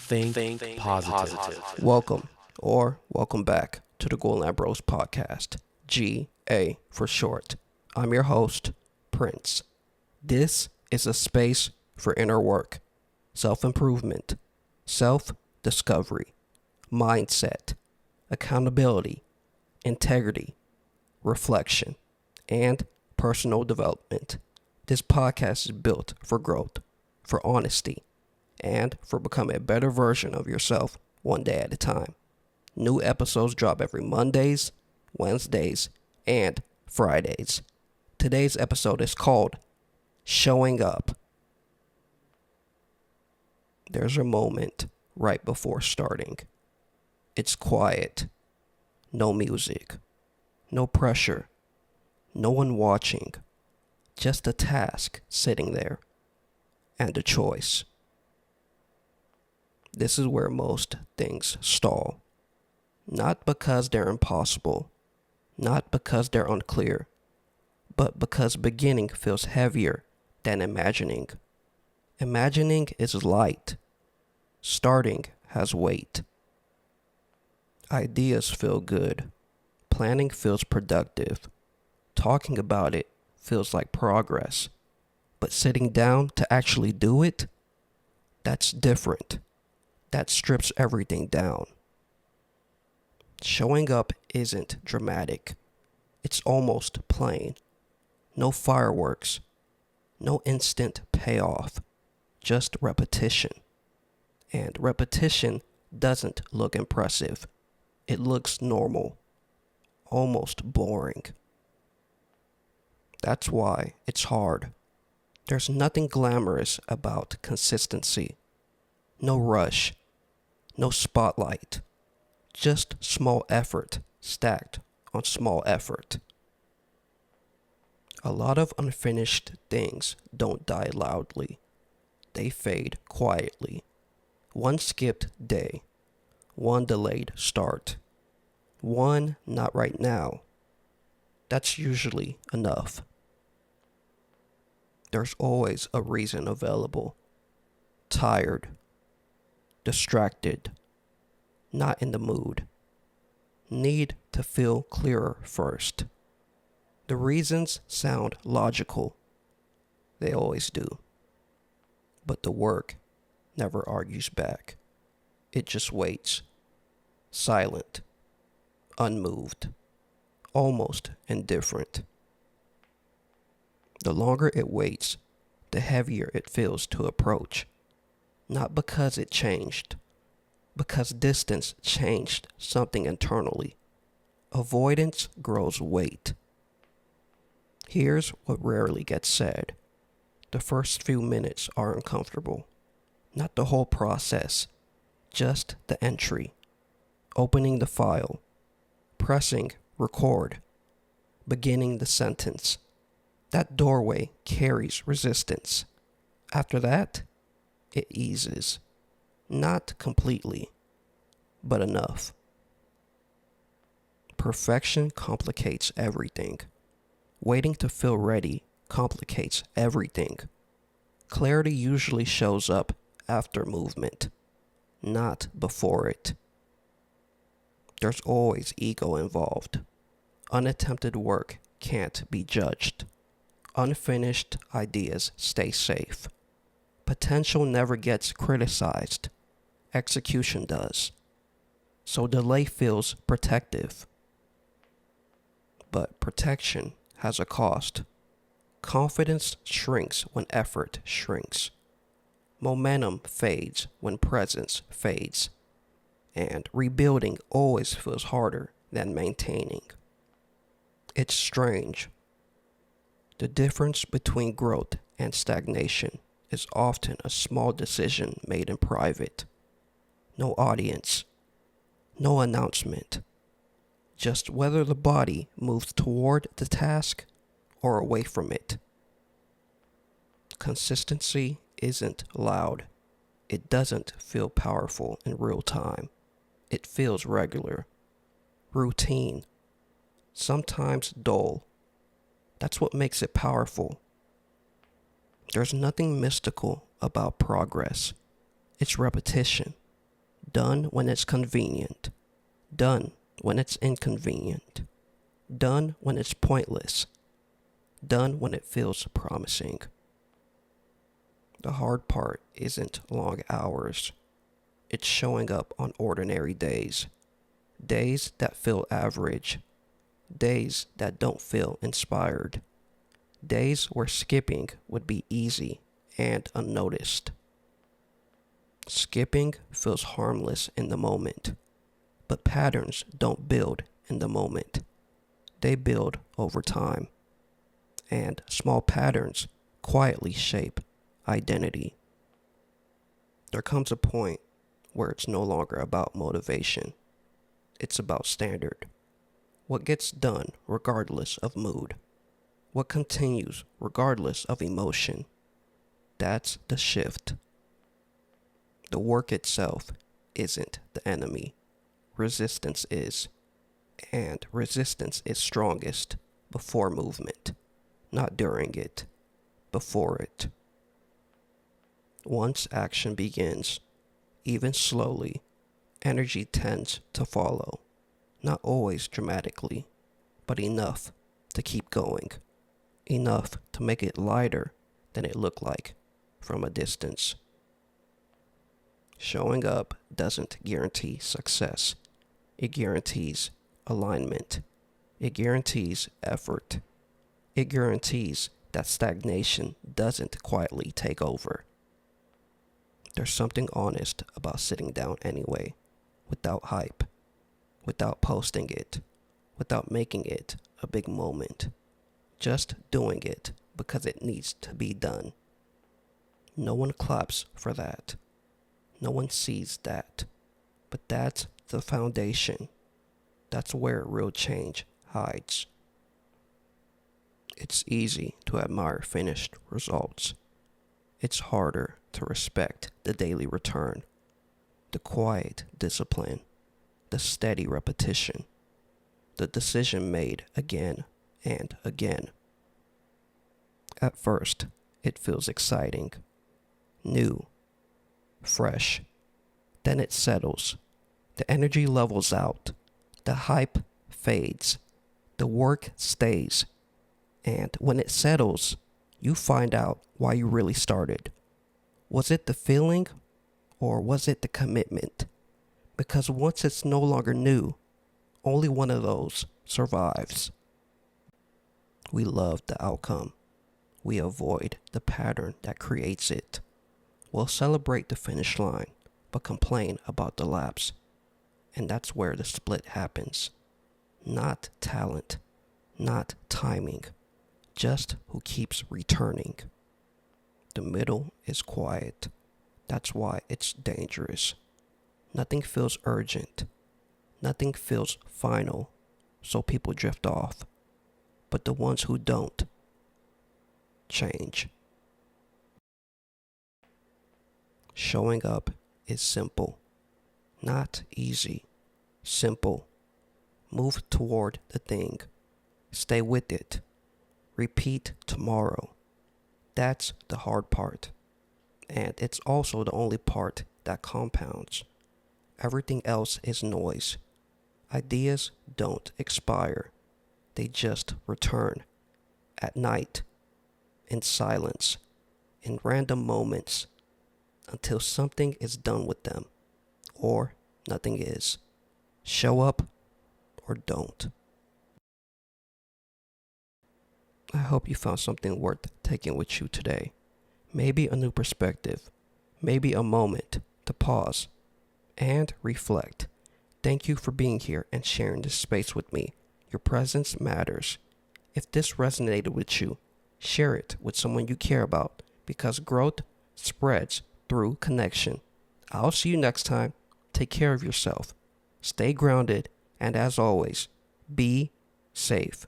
Think positive. Welcome back to the GHOUL-AMBROSE podcast, GA for short. I'm your host, Prince. This is a space for inner work, self-improvement, self-discovery, mindset, accountability, integrity, reflection, and personal development. This podcast is built for growth, for honesty, and for becoming a better version of yourself one day at a time. New episodes drop every Mondays, Wednesdays, and Fridays. Today's episode is called Showing Up. There's a moment right before starting. It's quiet. No music. No pressure. No one watching. Just a task sitting there. And a choice. This is where most things stall. Not because they're impossible. Not because they're unclear. But because beginning feels heavier than imagining. Imagining is light. Starting has weight. Ideas feel good. Planning feels productive. Talking about it feels like progress. But sitting down to actually do it, that's different. That strips everything down. Showing up isn't dramatic. It's almost plain. No fireworks. No instant payoff. Just repetition. And repetition doesn't look impressive. It looks normal. Almost boring. That's why it's hard. There's nothing glamorous about consistency. No rush. No spotlight. Just small effort stacked on small effort. A lot of unfinished things don't die loudly. They fade quietly. One skipped day. One delayed start. One not right now. That's usually enough. There's always a reason available. Tired. Distracted. Not in the mood. Need to feel clearer first. The reasons sound logical. They always do. But the work never argues back. It just waits. Silent. Unmoved. Almost indifferent. The longer it waits, the heavier it feels to approach. Not because it changed. Because distance changed something internally. Avoidance grows weight. Here's what rarely gets said. The first few minutes are uncomfortable. Not the whole process. Just the entry. Opening the file. Pressing record. Beginning the sentence. That doorway carries resistance. After that, it eases. Not completely, but enough. Perfection complicates everything. Waiting to feel ready complicates everything. Clarity usually shows up after movement, not before it. There's always ego involved. Unattempted work can't be judged. Unfinished ideas stay safe. Potential never gets criticized. Execution does. So delay feels protective. But protection has a cost. Confidence shrinks when effort shrinks. Momentum fades when presence fades. And rebuilding always feels harder than maintaining. It's strange. The difference between growth and stagnation is often a small decision made in private. No audience. No announcement. Just whether the body moves toward the task or away from it. Consistency isn't loud. It doesn't feel powerful in real time. It feels regular. Routine. Sometimes dull. That's what makes it powerful. There's nothing mystical about progress. It's repetition. Done when it's convenient. Done when it's inconvenient. Done when it's pointless. Done when it feels promising. The hard part isn't long hours. It's showing up on ordinary days. Days that feel average. Days that don't feel inspired. Days where skipping would be easy and unnoticed. Skipping feels harmless in the moment, but patterns don't build in the moment. They build over time, and small patterns quietly shape identity. There comes a point where it's no longer about motivation. It's about standard. What gets done regardless of mood. What continues regardless of emotion. That's the shift. The work itself isn't the enemy. Resistance is. And resistance is strongest before movement, not during it, before it. Once action begins, even slowly, energy tends to follow. Not always dramatically, but enough to keep going. Enough to make it lighter than it looked like from a distance. Showing up doesn't guarantee success. It guarantees alignment. It guarantees effort. It guarantees that stagnation doesn't quietly take over. There's something honest about sitting down anyway, without hype, without posting it, without making it a big moment. Just doing it because it needs to be done. No one claps for that. No one sees that. But that's the foundation. That's where real change hides. It's easy to admire finished results. It's harder to respect the daily return, the quiet discipline, the steady repetition, the decision made again and again. At first, it feels exciting, new, fresh. Then it settles. The energy levels out. The hype fades. The work stays. And when it settles, you find out why you really started. Was it the feeling or was it the commitment? Because once it's no longer new, only one of those survives. We love the outcome. We avoid the pattern that creates it. We'll celebrate the finish line, but complain about the lapse. And that's where the split happens. Not talent, not timing, just who keeps returning. The middle is quiet. That's why it's dangerous. Nothing feels urgent. Nothing feels final, so people drift off. But the ones who don't, change. Showing up is simple, not easy. Simple. Move toward the thing. Stay with it. Repeat tomorrow. That's the hard part. And it's also the only part that compounds. Everything else is noise. Ideas don't expire. They just return. At night. In silence. In random moments. Until something is done with them. Or nothing is. Show up or don't. I hope you found something worth taking with you today. Maybe a new perspective. Maybe a moment to pause and reflect. Thank you for being here and sharing this space with me. Your presence matters. If this resonated with you, share it with someone you care about because growth spreads through connection. I'll see you next time. Take care of yourself. Stay grounded, and as always, be safe.